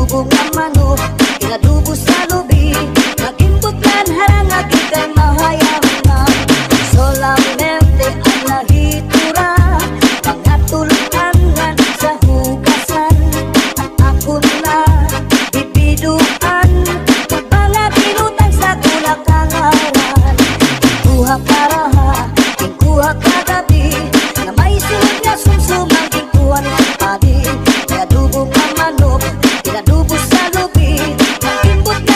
adubo nga manok, inadubo sa lubi, nagimbutlan harang agitay mahayang. Solamente ang nahitura, mga tulutangan sa hugasan. At ako na bibiduan, mga pinutang sa kulakangawan. Kuha karaha, kuha kagabi, na may sunod na sumsumang kuha ng padi. May adubo nga manok, inadubo sa lubi, nagimbutlan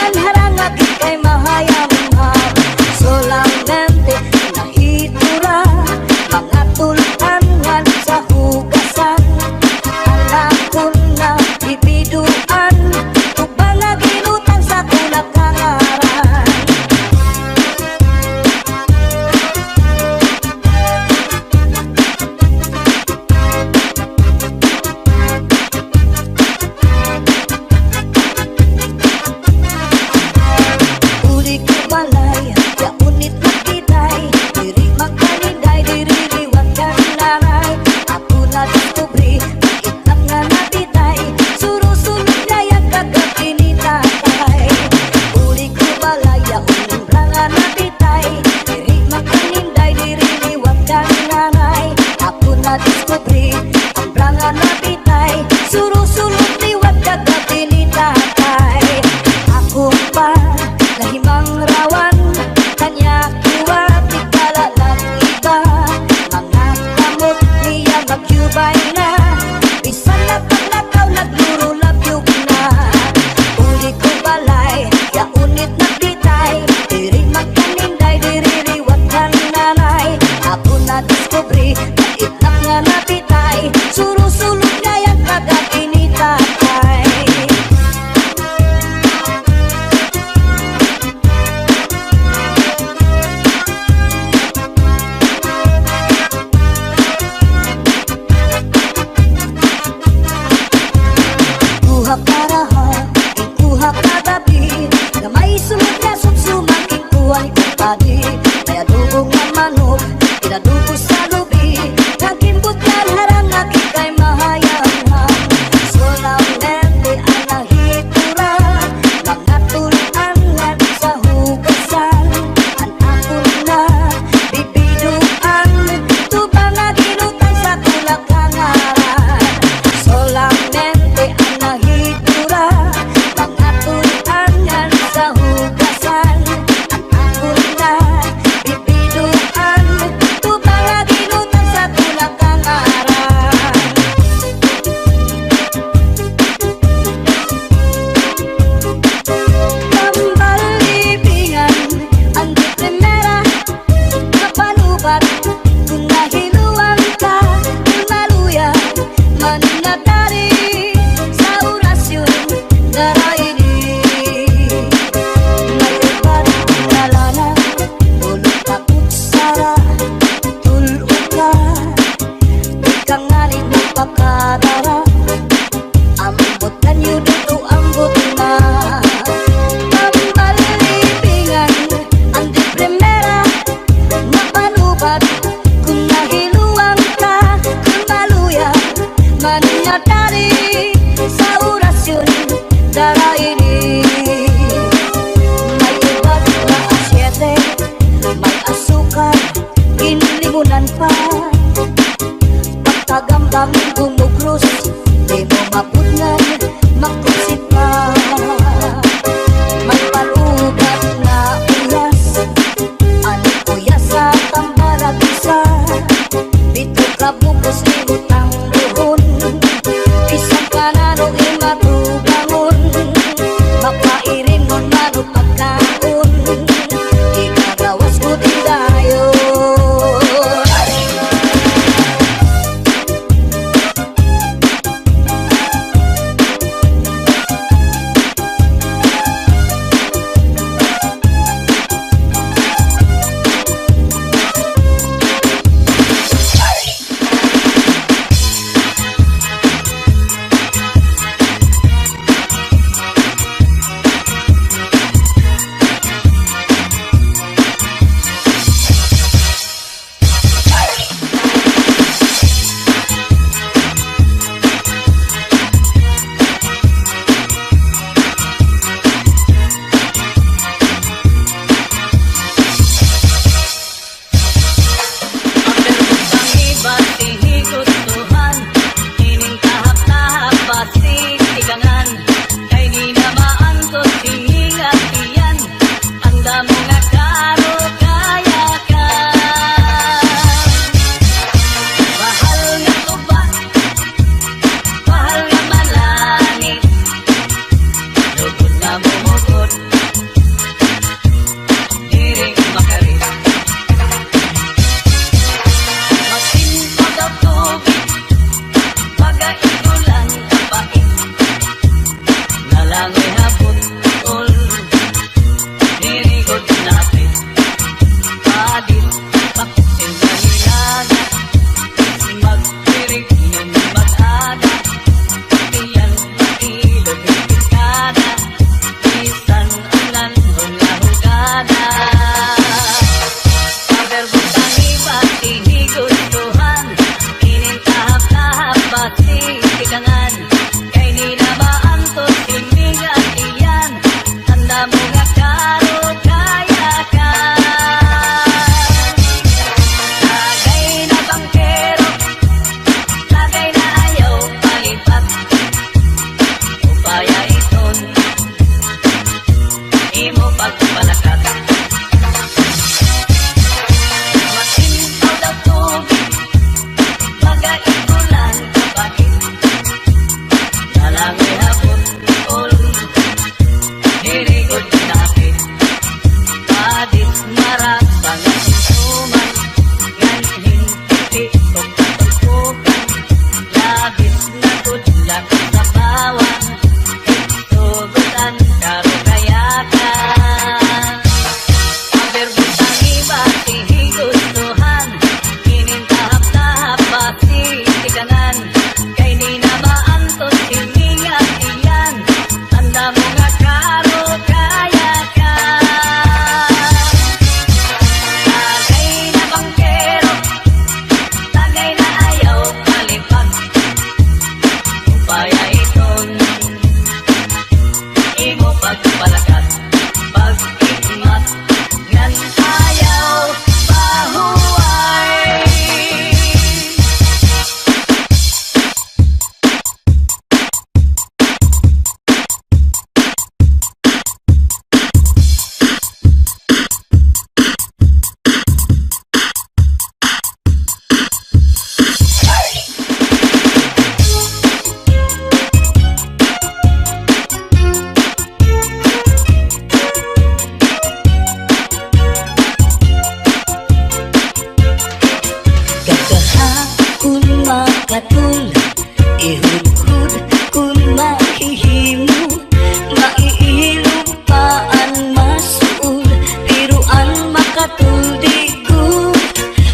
upaya iton imo pagpalakat. Masintaw daw tubig, magaigulan kapatid, nalangoy hapon ol, dirigod kinapit, padit marat pangasinsuman, yan hintipi o katulpukan, labis na tudlak sa bawang, tugutan karo kayakan. Aberbutang iba tihigostuhan, kinintahap-tahap pati tikanan, kay di na maantos hiningat iyan, tanda mo nga karo kayakan. Tagay na bangkero, tagay na ayaw kalipag, upaya iton imo pagpalakat, pag-ikmat ngan ayaw pahuway. Gagahakon makatul, ihudhud kun mahihimo, maiilupaan masuul, piruan makatuldigo.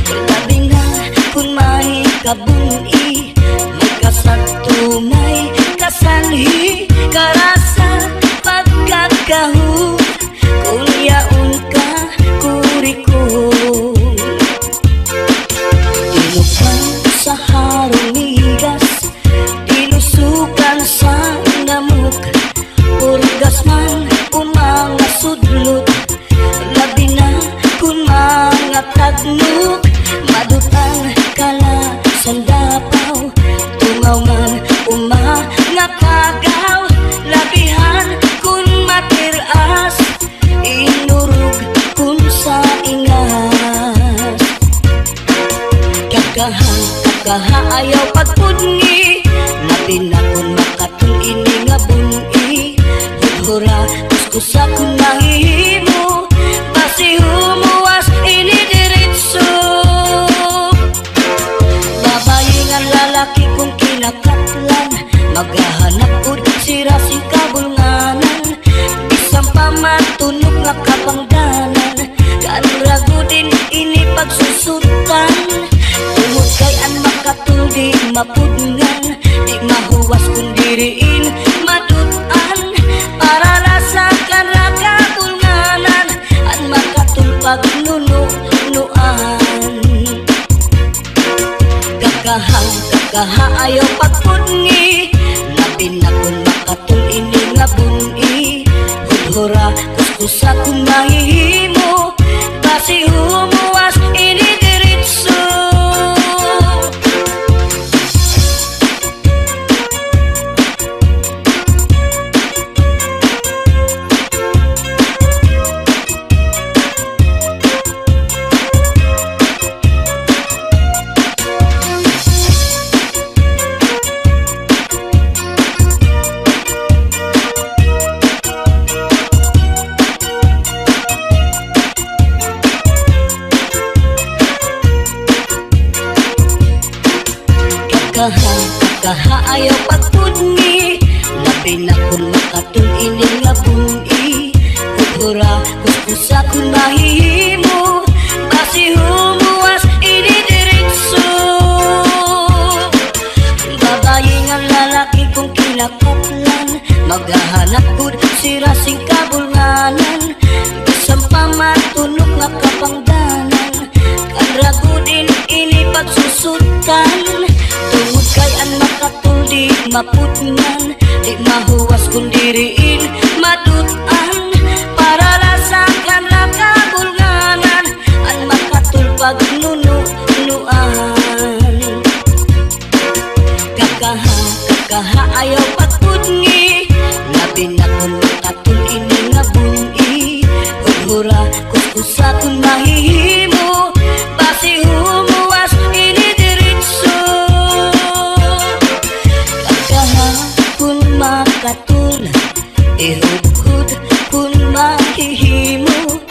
Labi na kun may kabuni, may kasagto may kasanhi, karasa pagkakahu, kung yaon ka kurikul. Dinukan sa harong migas, dinusukan sa namuk, purgas man umanga sudlot, labi na kun mga tagnuk, madutang kala sandapaw, tungaw man umanga kagaw, labihan kun matiras, inurug kun sa ingas. Kakaha ayaw pagpudngi, labi na kun makatul ini nga buni, hudhura kuskusa kun mahihimo, basi humuwas ini diritso. Babayi nga lalaki kung kinakatlan, maghahanap ud sira si kabulnganan, bisang pamatunog nga kapangdanan, kanragudin ini pagsusutan. Tungod kay an makatuldi mapudngan, di mahuwas kung diriin madutan, para lasakan rakabulnganan, an makatulpag nunuan. Kakaha ayaw pagpudngi, labi na kung makatul ini nga buni, hudhura kuskusa kung mahihimo, basi humuwas ini diritso. Kakaha ayaw pagpudngi, labi na kun makatul ini nga buni, hudhura kuskusa kun mahihimo, basi humuwas ini diritso. Babayi nga lalaki kung kinakatlan, maghahanap gud sira sing kabulnganan, bisang pamatunog nga kapangdanan, kanragudin ini pagsusutan. Tungod kay an makatuldi mapudngan, di mahuwas kung diriin madutan, para lasakan rakabulnganan, an makatulpag nunuan. Kakaha ayaw pagpudngi, Ihugod kung mahihimo,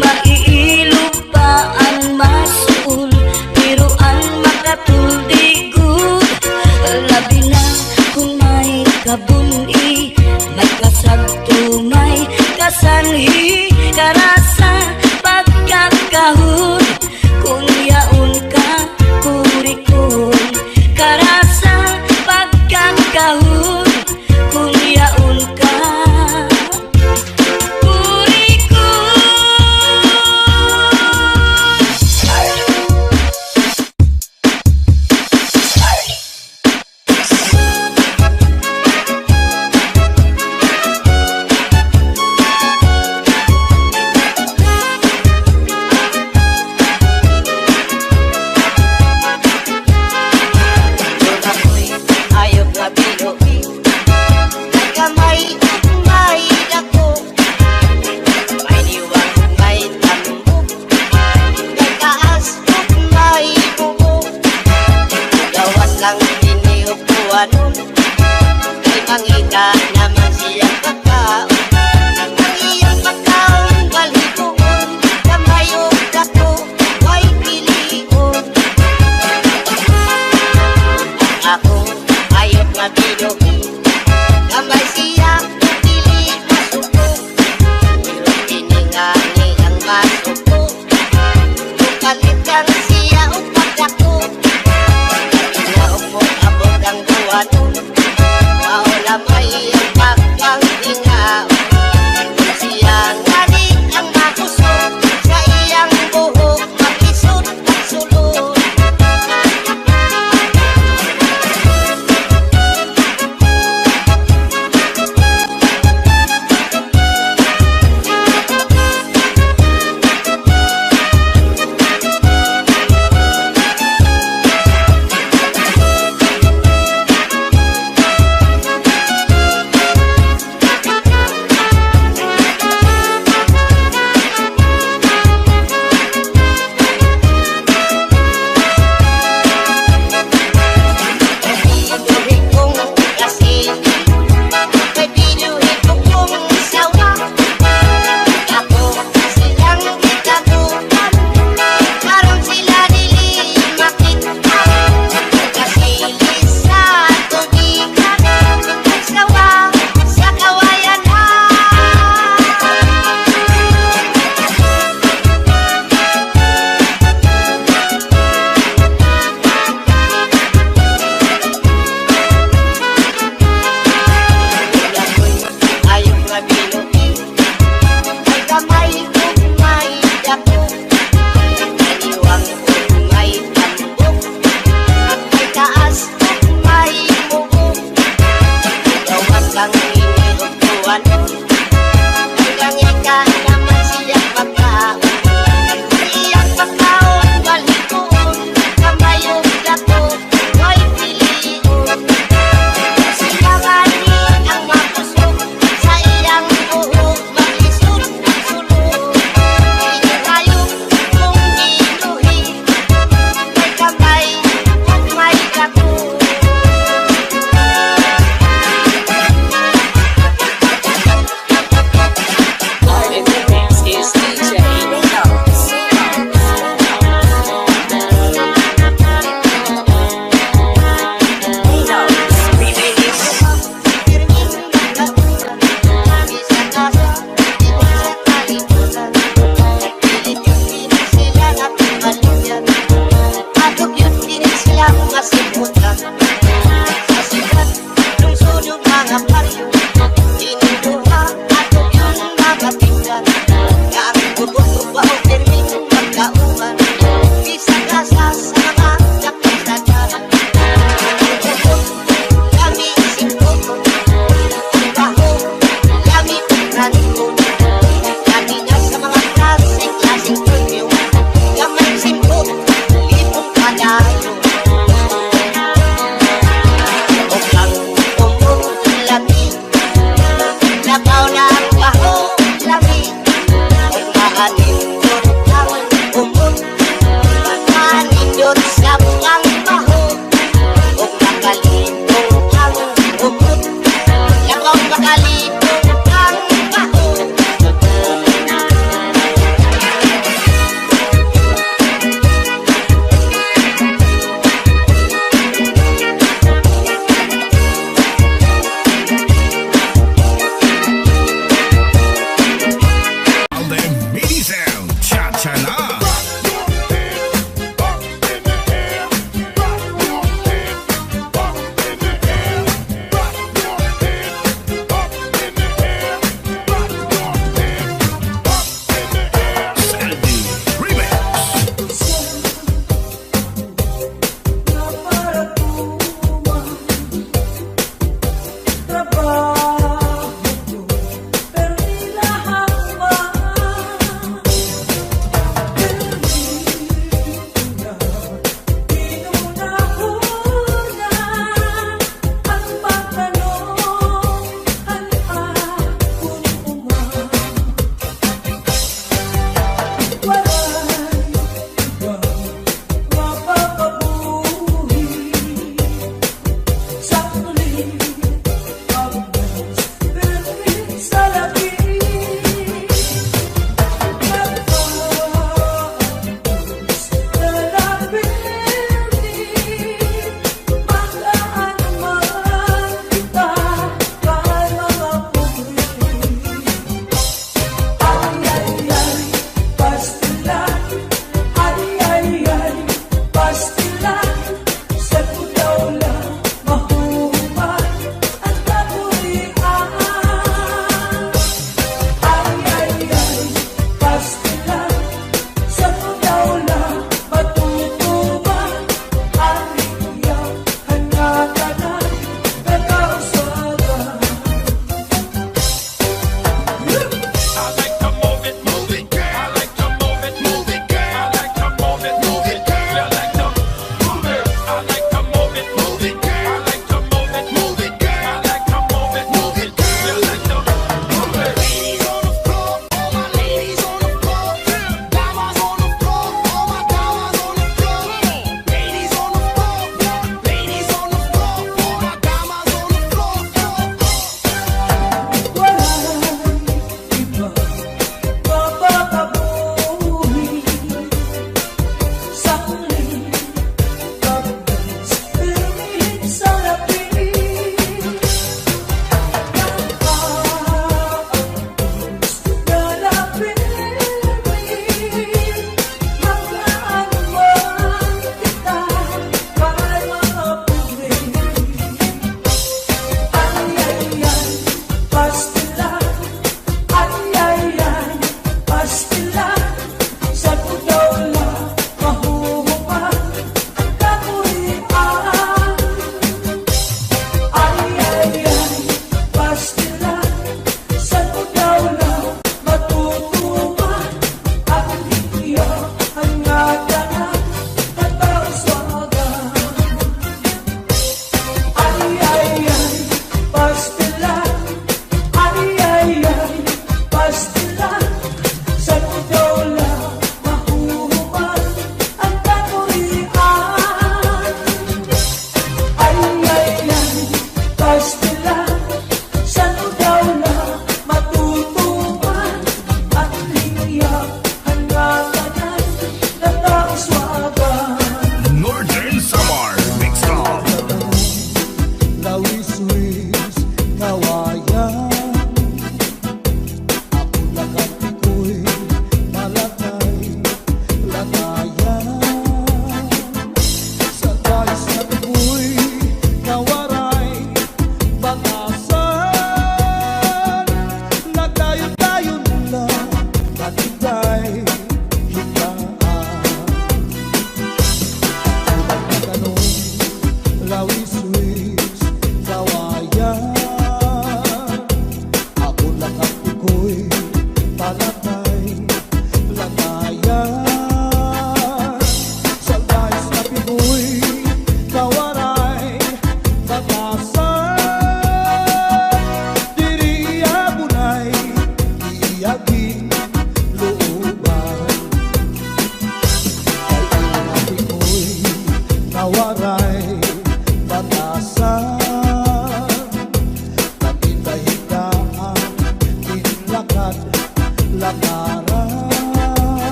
maiilog pa ang masul, pero ang makatuldigod. Labi na kung may kabuni, may kasagto, may kasanhi, karasa pagkakahon, kung yaon ka kurikon. Karasa pagkakahon, kung yaon ka kurikon. Ayok nga binuhi, may kamay ug may dako, may liwang ug may tambok, may taas ug may buo. Gawas lang dinhi ug buwanon, may mangita naman siyang pagkaon. Ang iyang pagkaon balhigoon, kamay ug dako, may pilion. Ako ayok nga binuhi, kamay siya ug dili masuko, pero kiningani ang masuko, kalitan siya ug pagdako. Inaog mo abot ang buwanon, maula may ang pagkangtingaon. Siya ngani ang makusog, sa iyang buhok makisot at sulod. Binuhi kong kasing, may binuhi ko kong sawa. Ako silang gitagutan, karon sila dili makita. Kasilis sa tubigan, nagsawa sa kawayanan. Ayok nga binuhi, may kamay ug may dako, may liwang ug may tambok, may taas ug may buo. Gawas lang dinhi ug buwanon, hanggang ika naman siyang pagkaon. Ang iyang pagkaon balhigoon, kamay ug dako, may pilion. Siya ngani ang makusog, sa iyang buhok makisot at sulod. Inayok kong binuhi, may kamay ug may dako.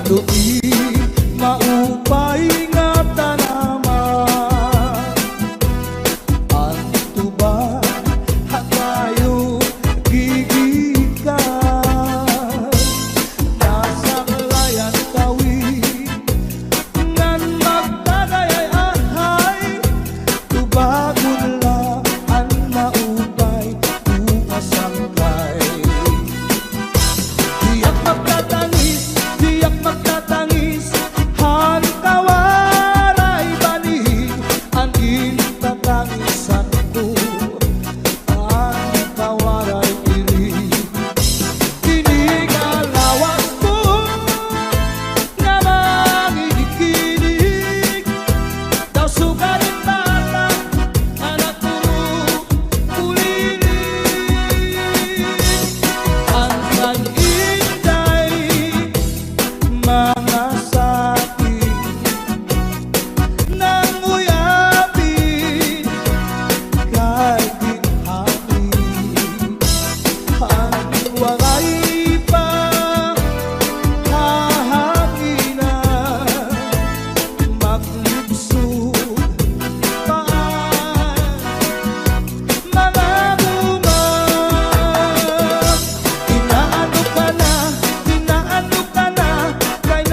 Kaluoy maupay nga tanaman, ang tuba hatayo gigikan. Nasa layan kawi ngan magdagayay ahay, tubagon la ang maupay umasangkay. Diyak magtatangis, diyak magtatangis, han kawaray banig, ang itatangisan ko, ang kawaray irig. Kinigalawas ko nga mangikinig, daw sugarin bata, anak ko kulinig. Ang kag-inday mga sakit nang uyapin kay ginhabi, ang waray pa hahanginan, maglubsog paan mga bunga. Inaano ka na, kay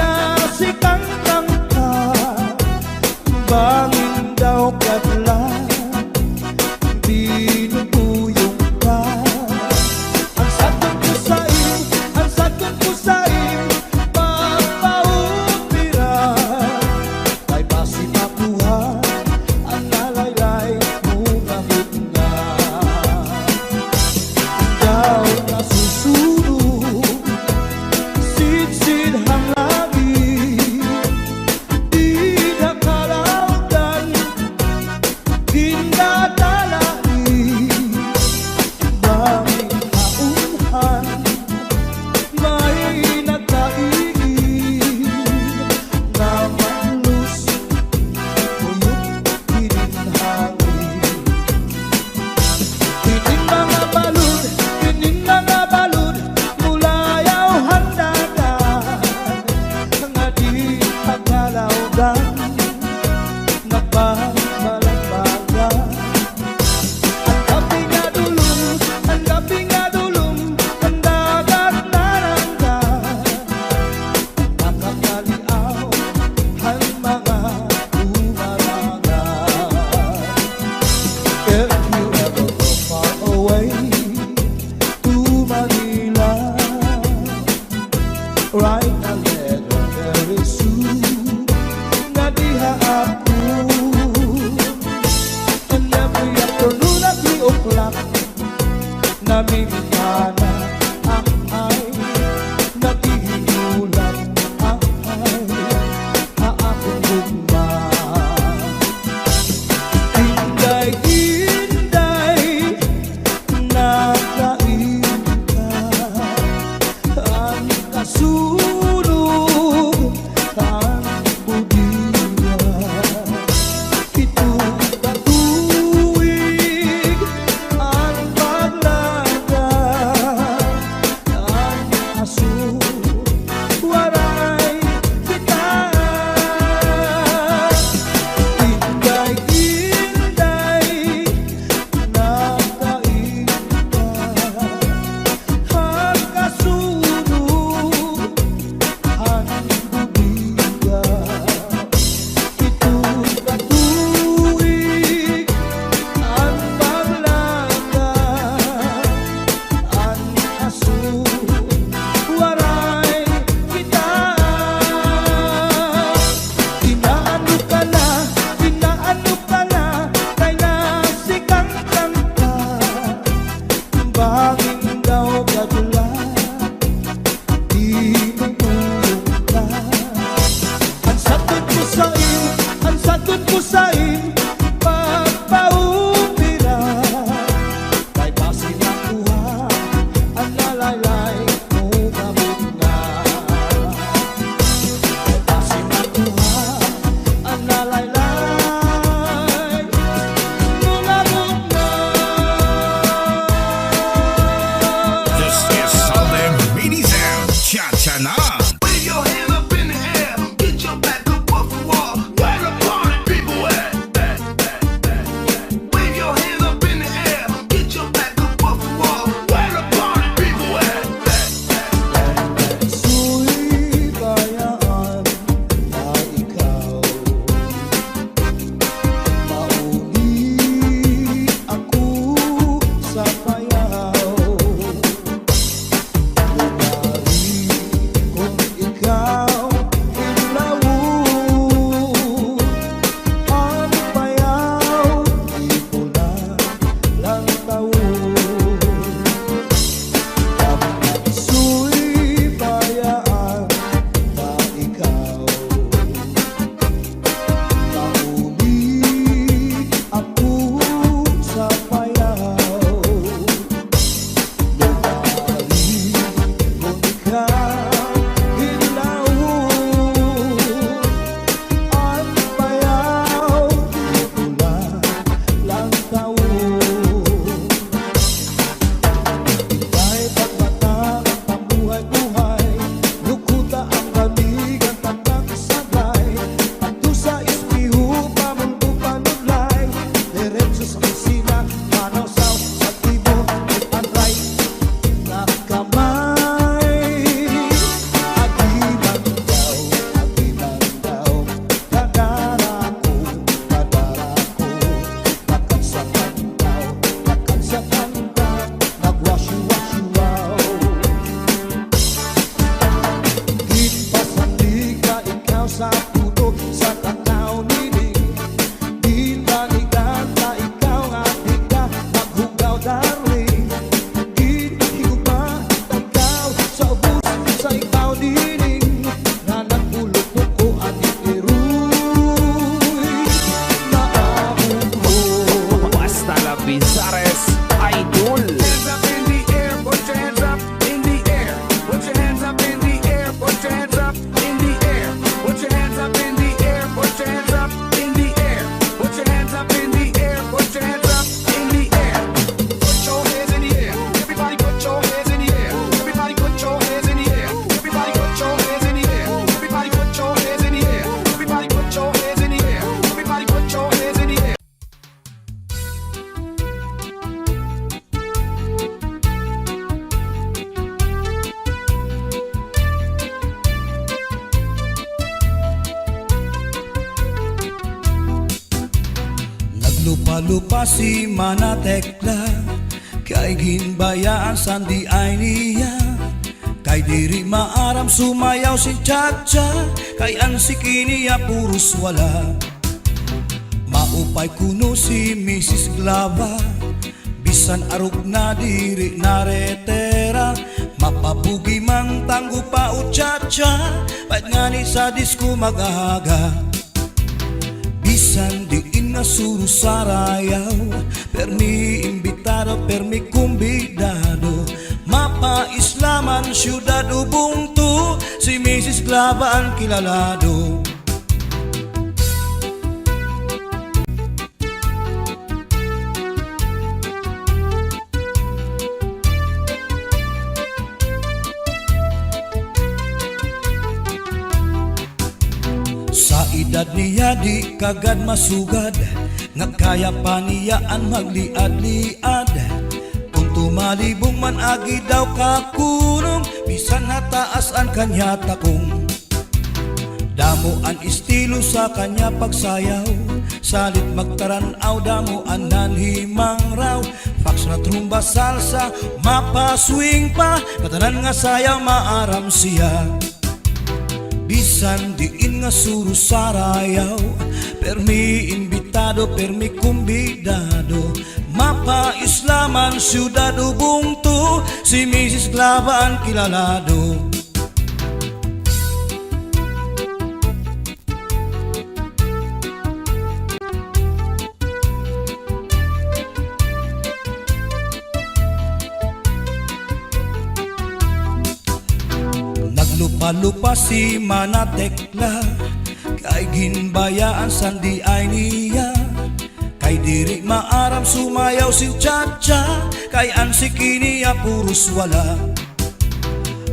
sa puto sa tanaw nining di tanigan ta ikaw nga di ka maghugaw darling di higugma ta ikaw sa ubos sa ikaw nining nga nagpulot ko ating iruy maabot mo. Basta la Bizares Idol. Hands up in the air, put your hands up in the air. Put your hands up in the air, put your hands up in the air. Put your hands up in the air, put your hands up in the air. Put your hands up in the air, put your hands up in the air. Put your hands in the air. Everybody put your hands in the air. Everybody put your hands in the air. Everybody put your hands in the air. Everybody put your hands in the air. Everybody put your hands in the air. Everybody put your hands in the air. Naglupa-lupa si Manatekla kay ginbayaan sandi ay niya kay diri maaram sumayaw si Chacha kay ang sikiniya puros wala maupay kuno si Mrs. Glava bisan arog na diri naretera mapabugi mang tanggo pa o Chacha pait nga ni sa disco magahaga bisan diin nga suru sarayaw permi imbitado permi kumbidado mapa islaman syudad ubungtu si Mrs. Glava ang kilalado. Sa edad niya di kagad masugad nga kaya pa niya ang magliad-liad kung tumalibong man agi daw kakunong bisan nataas ang kanya takong damo ang estilo sa kanya pagsayaw salit magtaranaw damo ang nanhimang raw fax na trumba salsa mapaswing pa katanan nga sayaw maaram siya bisan diin nga suru sarayaw permi imbitado permi kumbidado mapa islaman syudad ubungtu si Mrs. Glava ang kilalado. Naglupa-lupa si Manatekla kay ginbayaan sandi ay niya kay diri maaram sumayaw si Chacha kay ang sikiniya puros wala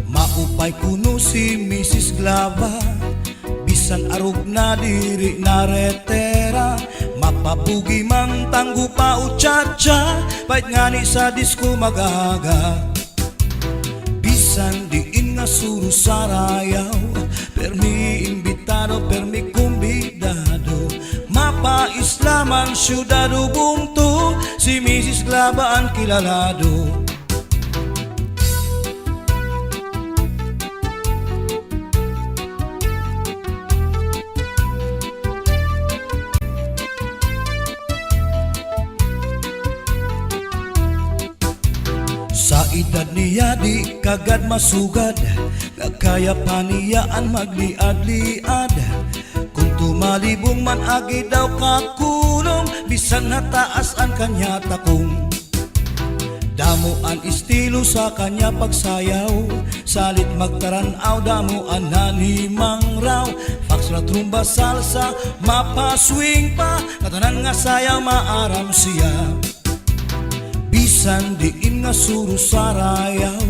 maupay kuno si Mrs. Glava bisan arog na diri naretera mapabugi mang tanggo pa o Chacha pait nga ni sa disco magahaga bisan diin nga suru sarayaw permi imbitado permi kumbidado mapa islaman syudad ubungtu si Mrs. Glava ang kilalado. Sa edad niya di kagad masugad nga kaya pa niya ang magliad-liad kung tumalibong man agi daw kakulong bisan nataas ang kanya takong damo ang estilo sa kanya pagsayaw salit magtaranaw damo ang nanhimang raw fax na trumba salsa mapaswing pa katanan nga sayaw maaram siya bisan diin nga suru sarayaw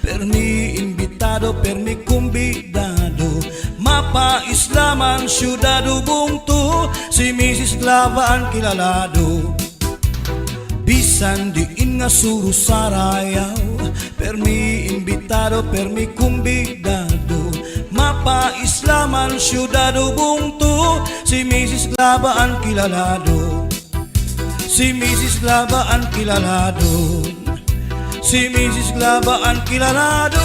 permi imbitado permi kumbidado mapa islaman syudad ubungtu si Mrs. Glava ang kilalado bisan diin nga suru sarayaw permi imbitado permi kumbidado mapa islaman syudad ubungtu si Mrs. Glava ang kilalado. Si Mrs. Glava ang kilalado. Si Mrs. Glava ang kilalado.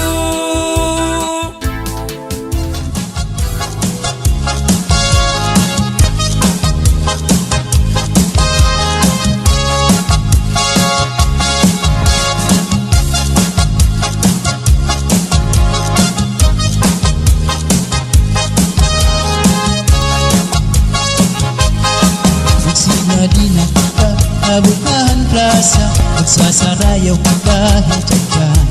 Abukahan plaza, magsasarayaw ka kahit dyan.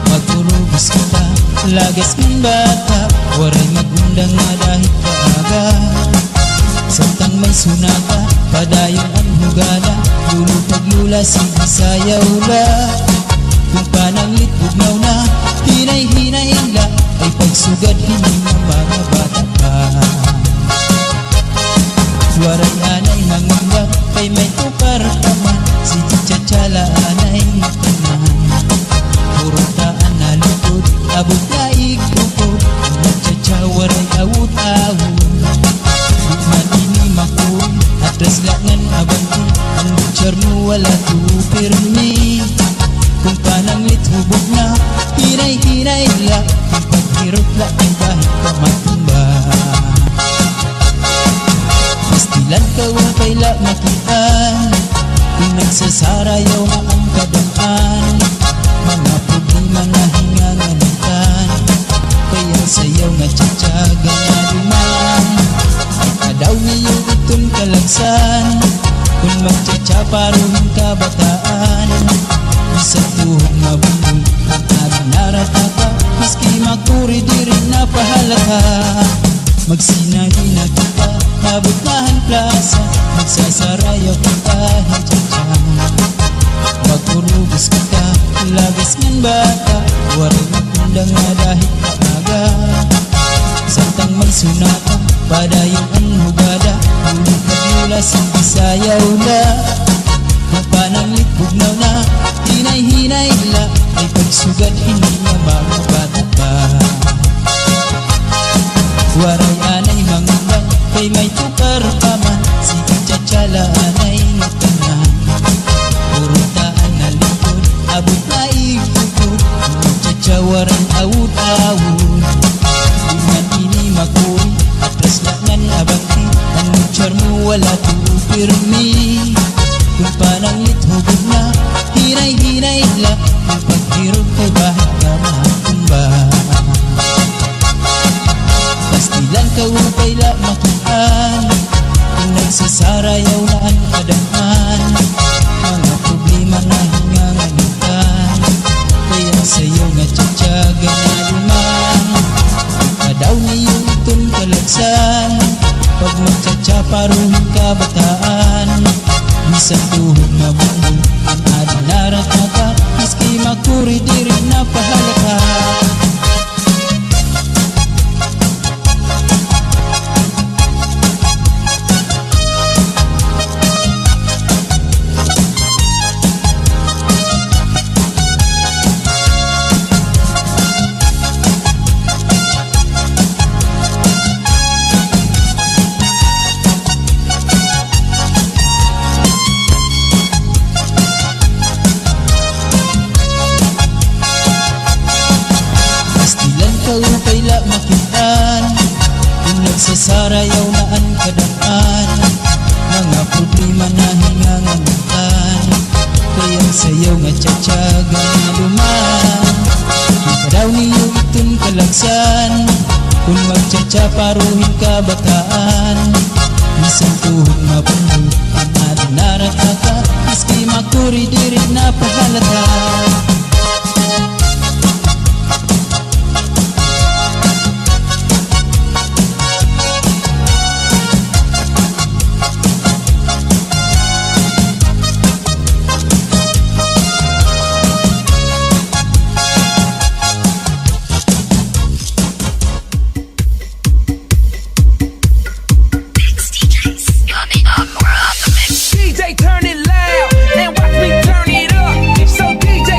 Magurubos kita, lagas ng bata, waray magundang nga dahil kaaga. Samtang may sunata, padayon ang hugala, lulutag lula, sige sayaw la. Kung pananglit bugnaw na, hinay-hinay la, ay pagsugad hindi ng mga bata pa. Waray anay mangunggap, kay may tukar kaman, sige tsatsala anay tanan. Puro taan na lukod, abot na ikukod, nagtsatsa waray awut-awut. Bukman ini makuri, atras langan abanti, ang butcher mo wala tupirmi. Kung pananglit hubog na, hinay-hinay la, ang paghirap la ang kahit kamatumba. Pastilan ka upay la makitaan, kung nagsasarayaw na ang kadaan. Mga problema na hinganganitan, kaya sayaw nga tsatsaga na duman. Daw niyo itong kalagsan, kung magtsatsa paruhin kabataan. Isang tuhong mabundol, at narataka, maski makuri di rin napahalata. Magsinahin na kita, mabutahan plaza, magsasarayaw ka kahit dyan. Magurubos kita, lagas ng bata, waray magundang nga dahil kaaga. Samtang may sunata, padayon ang hugada, ulit na lula, sige sayaw la. Kung pananglit bugnaw na, hinay-hinay la, ay pagsugad hindi na mga bata pa. Waray anay mangunggap, kay may tukar paman, sige tsatsala anay tanan. Puro taan na likod, abot na ikukod, magtsatsa waray awut-awut. Iman ini makuri, atras langan abanti, ang butcher mo wala tupirmi. Kung pananglit hubog na, hinay-hinay la, ang paghirap kay bahit ka matumba. Pastilan ka upay la makitaan, kung nagsasarayaw na ang kadaan. Mga problema na hinganganitan, kaya sayaw nga tsatsaga na duman. Kadaw niyo itong kalagsan, pag magtsatsa paruhin kabataan. Isang tuhog na bundol, ang adinarat na ka, maski makuri di rin napahalata. Upay la makitaan, kung nagsasarayaw na ang kadaan. Mga problema na hinganganitan, kaya sayaw nga tsatsaga na duman. Daw niyo itong kalagsan, kung magtsatsa paruhin kabataan. Isang tuhog mabundol, ang adinarataka, maski makuri di rin napahalata. DJ turn it loud and watch me turn it up. So DJ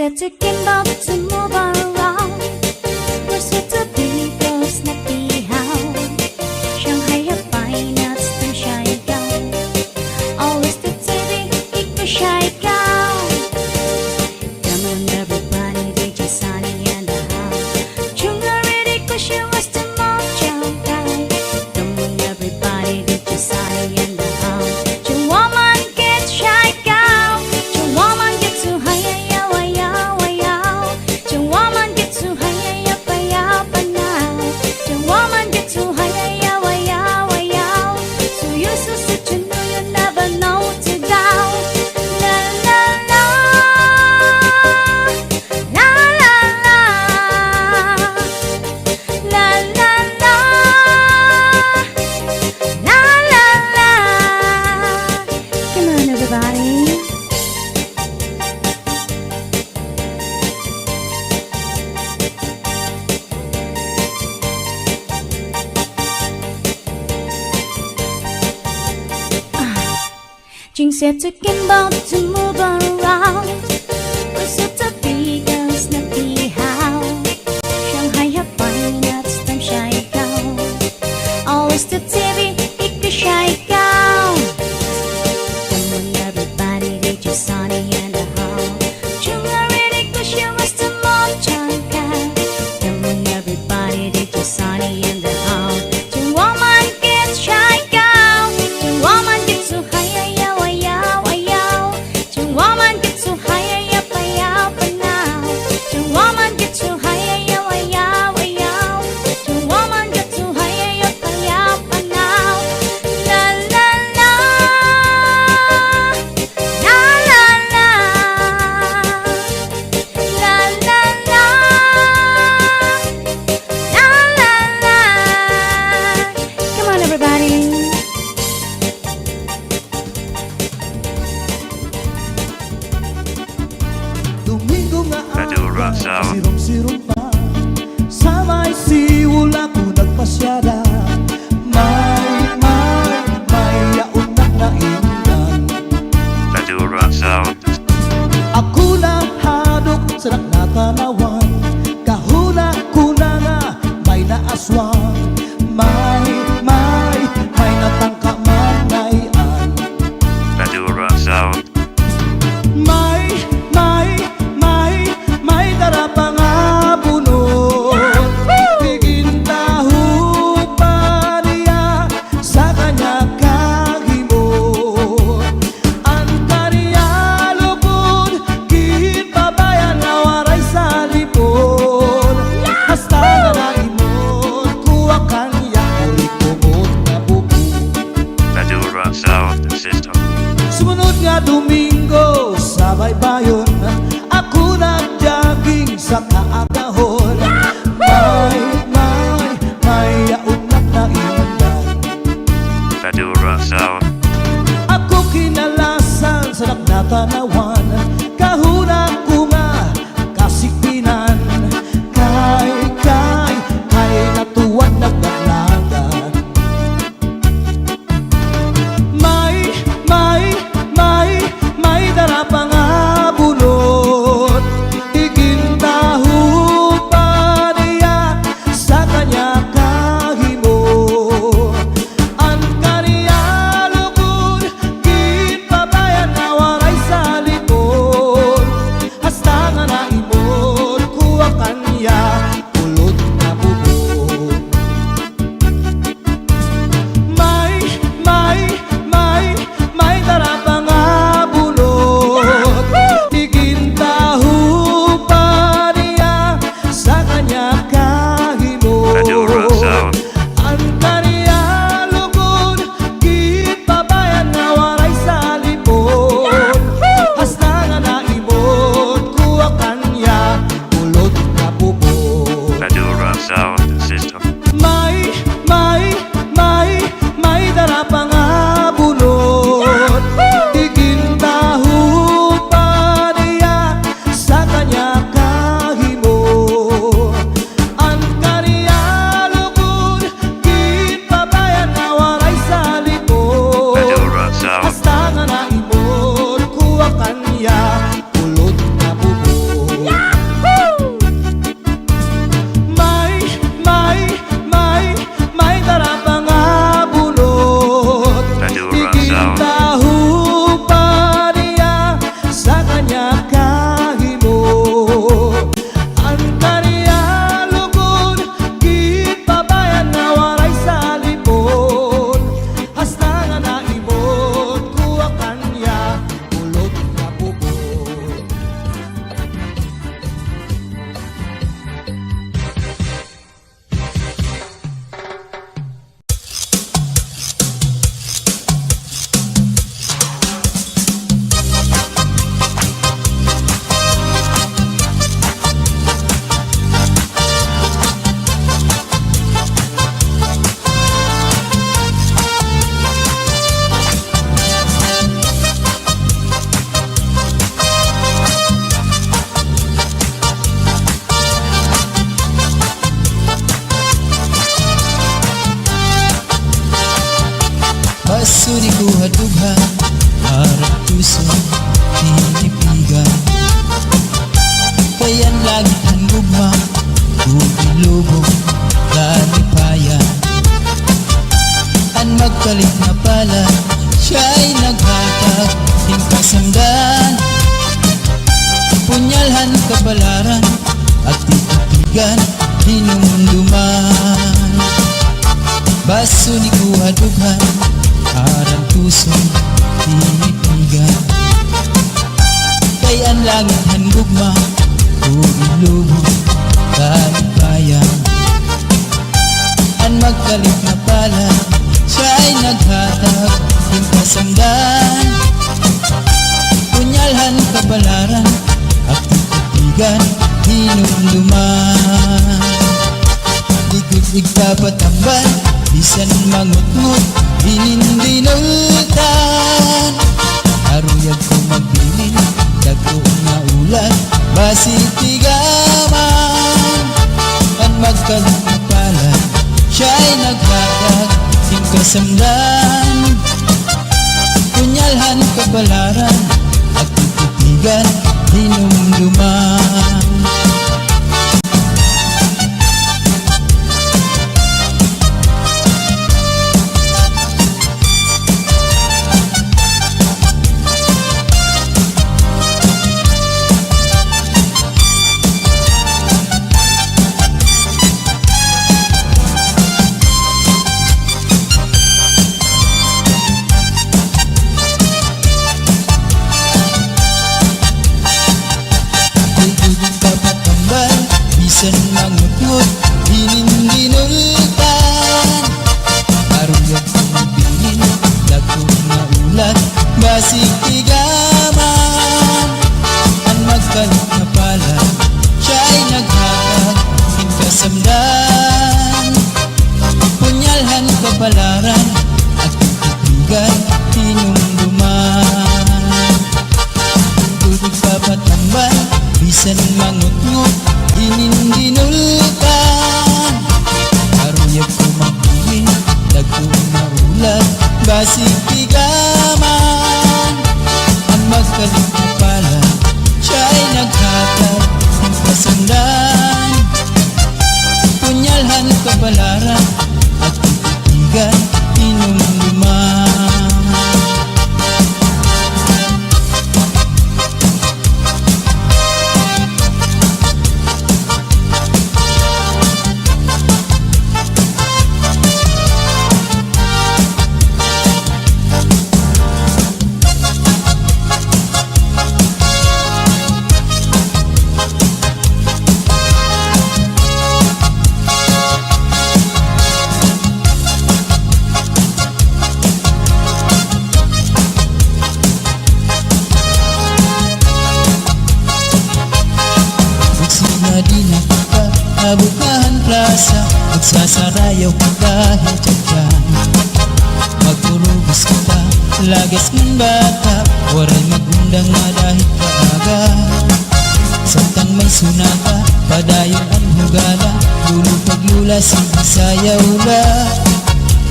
said to Kimbo to move around. We're set to be girls na pihaw. Shanghai hapay na stem shy gown. Always the TV, iko shy gown. Come on everybody, DJ Sunny and the house. Chunga ready cause she was the mom chow guy. Come on everybody, DJ Sunny and the house. Chung woman get shy gown. Chung woman get too high, yaw, yaw, yaw. Chung woman get too high, yaw, yaw, now. Chung woman get too high, yaw, yaw, yaw. So you so sit, you know you never know to down. La la la, la la la, la la la, la la la. Come on, everybody. Jing said to Kimbo to move around. We're set to be girls na pihaw. Shanghai hapay na stem shy gown. Always the TV, iko shy gown. Come on everybody, DJ Sunny and the house. Chunga ready cause she was the mom chunga. Come on everybody, DJ Sunny and the house. Chung woman gets shy gown. Chung woman gets so high, yaw, yaw, yaw. Chung woman gets so high, yaw, yaw, now. Chung woman gets so high, yaw, yaw, yaw. Chung woman gets so high, yaw, yaw, now. La la la, la la la, la la la, la la la. Come on, everybody. Domingo nga Madura aga, Sound. sirong-sirong pa. Sa may siwul ako nagpasyada. May yaunak na ingan. Madura Sound. Ako na hadok sa nakatanawan. Kahuna ko na nga may naaswang. May natangka man ngayon. Madura Sound. May darapa nga bunot. Tigin tahu pa niya sa kanya kahimot. Ang kaniya lugod, gihit pabayan na waray sa lipod. Basta na naimot, kuha kaniya Baso di ko hadugha harap puso tinipigan. Kayan lagi ang gugma Bumilubog Lalipayan Ang magkalit na pala Siya'y naghatag Ting kasamdan Punyalhan kabalaran At titigan Dinumduman Baso ni kuhadughan Arang tusong tinipigan Kayan langit han gugma Bumilubog Kalipayan Ang magkalit na pala Siya'y naghatag Yung kasamdan Punyalhan kabalaran At titigan Hinumduman Likod igpapatambal Bisan mangutngot Hinindinultan Aruyag ko magbilin Dagko na ulan Basitigaman Ang magkalit na pala Siya'y naghatag Yung kasamdan Punyalhan kabalaran At titigan Hinumduman Bisan mangutngot, hinindinultan Aruyag kumabingin, dagko na ulan Basitigaman Ang magkalit na pala Siya'y naghatag Yung kasamdan Punyalhan kabalaran At titigan Hinumduman Tugtog papatambal Bisan mangutngot Hinindinultan Aruyag kumabingin Dagko na ulan Basitigaman Ang magkalit na pala Siya'y naghatag Yung kasandan Punyalhan kabalaran At titigan Hinumduman Di na kita Abukahan plaza Magsasarayaw ka dahil dyan Magturubos kita Lagas ng bata Waray magundang na dahil kaaga Samtang may sunata Padayon ang hugala Lulo paglula sige sayaw la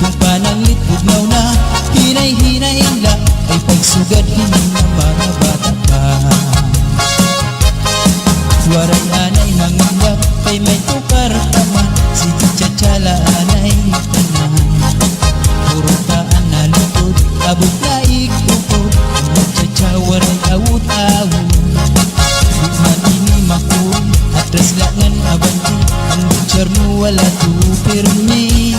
Kung pananglit bugnaw na Hinay-hinay la Ay pagsugad hindi na mga bata pa Waray anay manganggap Kay may tukar taman Sige tsatsala anay tanan Puro taan na lukod Abot na ikukod Magtsatsa waray awut-awut Bukman ini makul Atras langan abanti Ang butcher mo wala tupirmi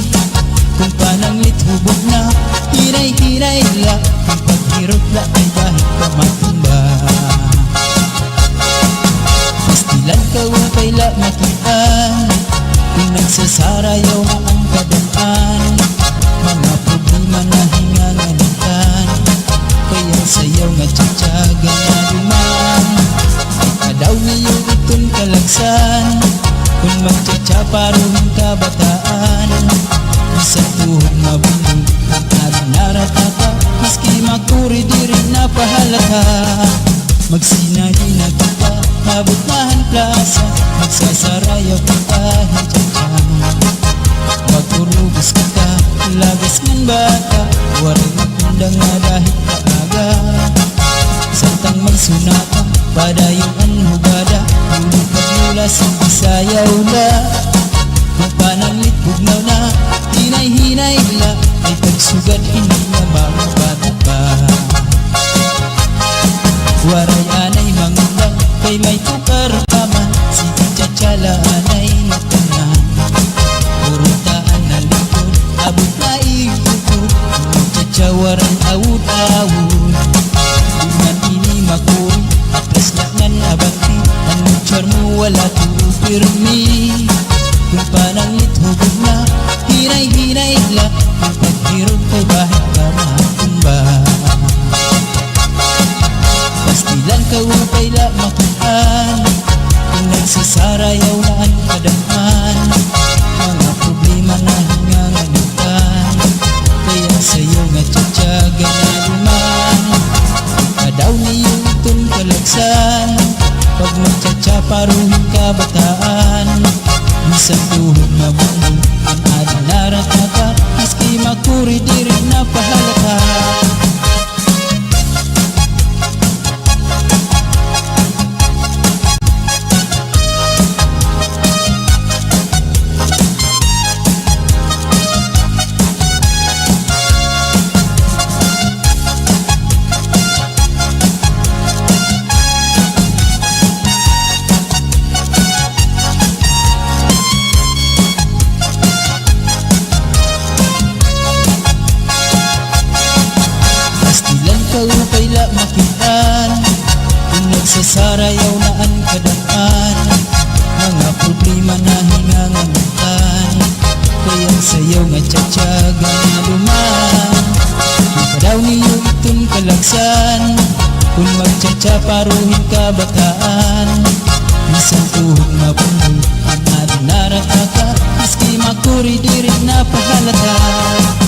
Kung pananglit hubog na Hinay-hinay la Kung paghirot la ay kahit pamatumba Pastilan ka upay la makitaan Kung nagsasarayaw na ang kadaan Mga problema na hinganganitan Kaya sayaw nga tsatsaga na duman Kadaw niyo itong kalagsan Kung magtsatsaparo ng kabataan Isang tuhod mabundog Ang naratata Maski makuri di rin napahalata Magsinahina kita Mabutahan plaza Magsasarayaw kita Hintyan Magturubos kita Lagas ng bata Waring Padayong hugada Ulit pagmula sa Bisayaw la Kung pananglit bugnaw na Hinay-hinay la Ay pagsugad hindi na mabata pa Waray anay mangulang Kay may tukar pa man Sige tsatsala anay natanan Purutaan na likod Abot na ikukod Tsatsawaran awud-awud Duman ini makuri Atras laknan abanti Ang charmo wala tuupirmi Kung pananglit hubog na Hinay-hinay la Kung paghirog kay bahit ka matumba Pastilan ka upay la makuhan Kung nagsasarayaw na ang kadaman Mga problema na hinganganutan Kaya sa'yo nga tsatsaga na luman Kadaw niyo itong kalagsan Pag magtsatsa paruhin ka bataan Isang tuhod na bumbong Ang adinarat na ka Maski makuri di rin na pahalata Upay la makitaan Kung nagsasarayaw na ang kadaan Mga problema na hingangamutan Kaya sayaw nga tsatsaga na luman Kadaw niyo itong kalagsan Kung magtsatsa paruhin ka bataan Isang tuhog na bumbong Ang adinarat ka Maski makuri di rin na pahalata